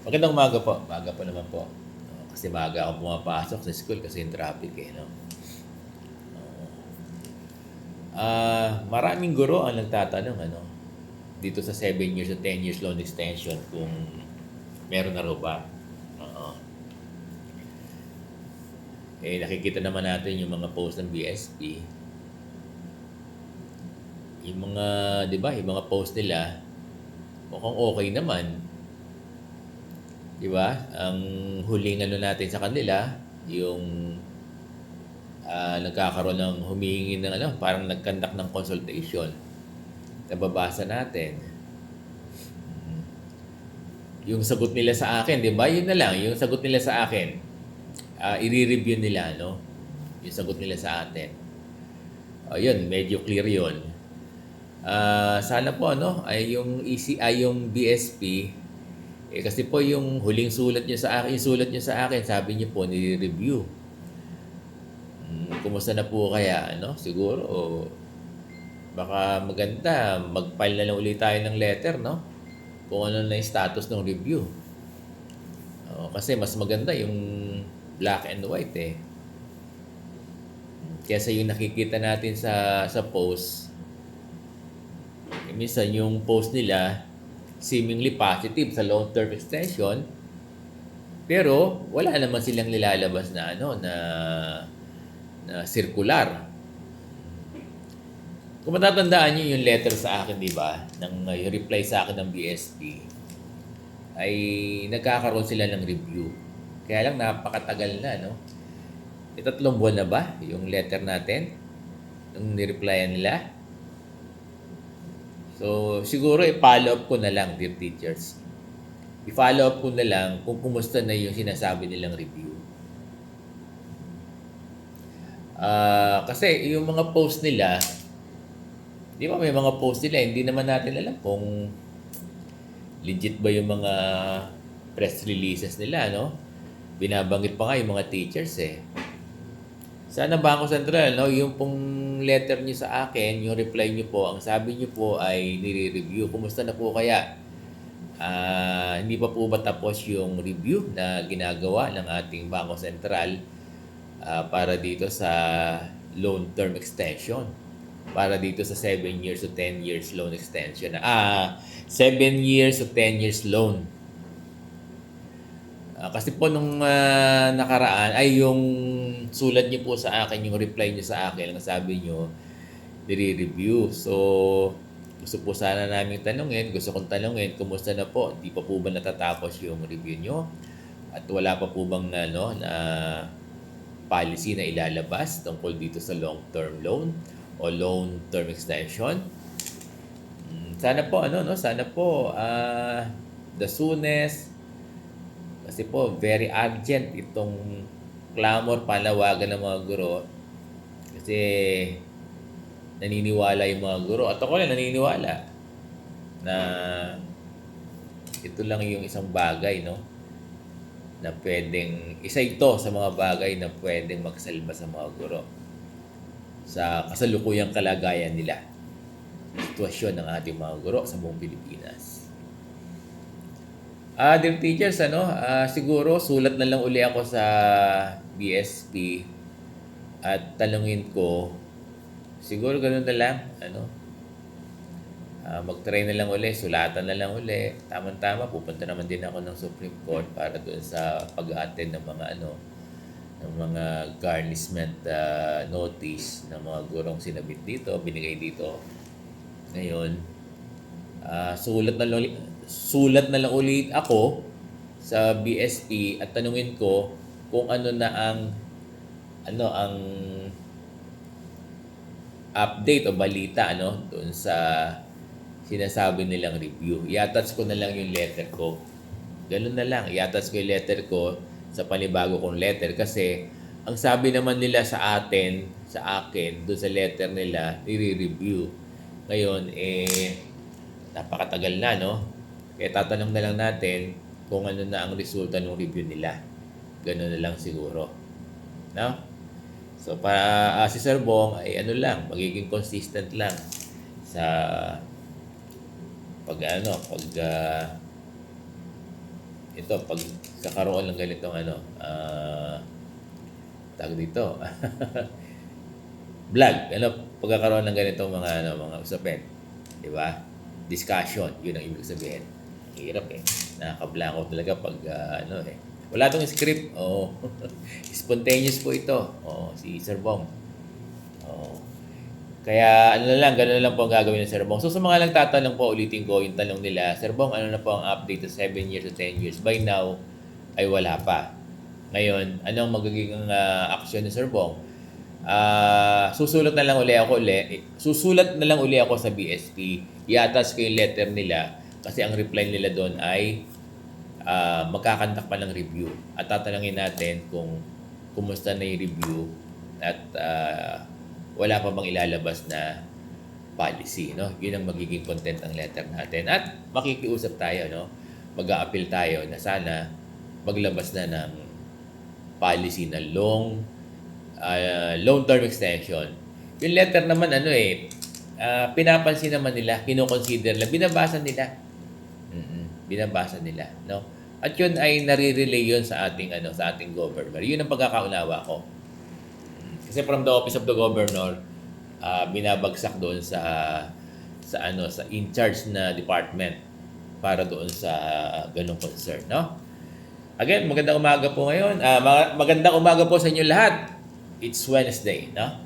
Magandang umaga po. Maaga pa naman po. Kasi maaga ako pumapasok sa school kasi yung traffic eh, no? Maraming guro ang nagtatanong, ano, dito sa 7 years o 10 years loan extension kung meron na raw ba. Oo. Nakikita naman natin yung mga post ng BSP. Yung mga, di ba, yung mga post nila, mukhang okay naman. Di ba? Ang huling ano natin sa kanila, yung nagkakaroon ng humihingi ng ano, parang nagkandak ng consultation. Nababasa natin. Yung sagot nila sa akin, di ba? Yun na lang, yung sagot nila sa akin. I-review nila, no? Yung sagot nila sa atin. Yun, medyo clear yun. Sana po, ano, ay yung ECI, yung BSP, kasi po yung huling sulat niyo sa akin, yung sulat niyo sa akin, sabi niyo po, nire-review. Kumusta na po kaya, ano? Siguro, baka maganda, mag-file na lang ulit tayo ng letter, no? Kung ano na yung status ng review. Kasi mas maganda yung black and white eh. Kesa yung nakikita natin sa post, minsan yung post nila seemingly positive sa long term extension, pero wala naman silang nilalabas na ano na circular. Kung matatandaan niyo yung letter sa akin, di ba? Yung reply sa akin ng BSP, ay nagkakaroon sila ng review. Kaya lang napakatagal na, no? 3 buwan na ba yung letter natin? Nung nireplyan nila? So, siguro i-follow up ko na lang, dear teachers. I-follow up ko na lang kung kumusta na yung sinasabi nilang review. Kasi yung mga post nila, di ba may mga post nila, hindi naman natin alam kung legit ba yung mga press releases nila, no? Binabanggit pa nga yung mga teachers eh. Sana Bangko Sentral, no, yung pong letter niyo sa akin, yung reply niyo po, ang sabi niyo po ay nire-review. Kumusta na po kaya? Hindi pa po ba tapos yung review na ginagawa ng ating Bangko Sentral para dito sa loan term extension? Para dito sa 7 years to 10 years loan extension. 7 years to 10 years loan. Kasi po nung nakaraan, ay yung sulat niyo po sa akin, yung reply niyo sa akin, ang sabi niyo, nire-review. So, gusto po sana namin tanungin, gusto kong tanungin, kumusta na po? Di pa po ba natatapos yung review niyo? At wala pa po bang na policy na ilalabas tungkol dito sa long-term loan o long-term extension? Sana po, ano, no? Sana po, the soonest, kasi po, very urgent itong clamor, panawagan ng mga guro. Kasi naniniwala yung mga guro. At ako lang naniniwala na ito lang yung isang bagay, no? Na pwedeng, isa ito sa mga bagay na pwedeng magsalba sa mga guro sa kasalukuyang kalagayan nila. Sitwasyon ng ating mga guro sa buong Pilipinas. Dear teachers, ano, siguro sulat na lang uli ako sa BSP at tanungin ko, siguro ganun na lang, ano, mag-try na lang uli, sulatan na lang uli. Tama-tama, pupunta naman din ako ng Supreme Court para doon sa pag-attend ng mga ano, ng mga garnishment notice ng mga gurong sinabit dito, binigay dito. Ngayon, sulat na lang ulit ako sa BSP at tanungin ko kung ano na ang update o balita doon sa sinasabi nilang review. I-attach ko na lang yung letter ko. Ganun na lang. I-attach ko yung letter ko sa panibago kong letter kasi ang sabi naman nila sa akin, doon sa letter nila, i-review. Ngayon, napakatagal na, no? Kaya tatanong na lang natin kung ano na ang resulta ng review nila. Ganun na lang siguro. No? So, para si Sir Bong ay magiging consistent lang sa pag ito, pag sa karoon ng ganitong tawag dito, vlog, pagkakaroon ng ganitong mga usapin, di ba? Discussion, yun ang ibig sabihin. Hirap eh. Nakakablanko talaga pag, wala tong script, spontaneous po ito, si Sir Bong. Oh. Kaya gano'n na lang po ang gagawin ng Sir Bong. So sa mga nagtatanong po, ulitin ko yung tanong nila, Sir Bong, ano na po ang update sa 7 years to 10 years? By now, ay wala pa. Ngayon, anong magiging aksyon ni Sir Bong? Susulat na lang uli ako sa BSP. I-attach ko yung letter nila kasi ang reply nila doon ay magkakandak pa ng review. At tatanungin natin kung kumusta na yung review at wala pa bang ilalabas na policy, no? Yun ang magiging content ng letter natin. At makikiusap tayo, no? Mag-a-appeal tayo na sana maglabas na ng policy na long term extension. Yung letter naman pinapansin naman nila, kino-consider nila, binabasa nila, no? At yun ay nare-relay yun sa ating governor. Yun ang pagkakaunawa ko. Kasi from the office of the governor, binabagsak doon sa in charge na department para doon sa ganung concern, no? Again, magandang umaga po ngayon. Magandang umaga po sa inyo lahat. It's Wednesday, no?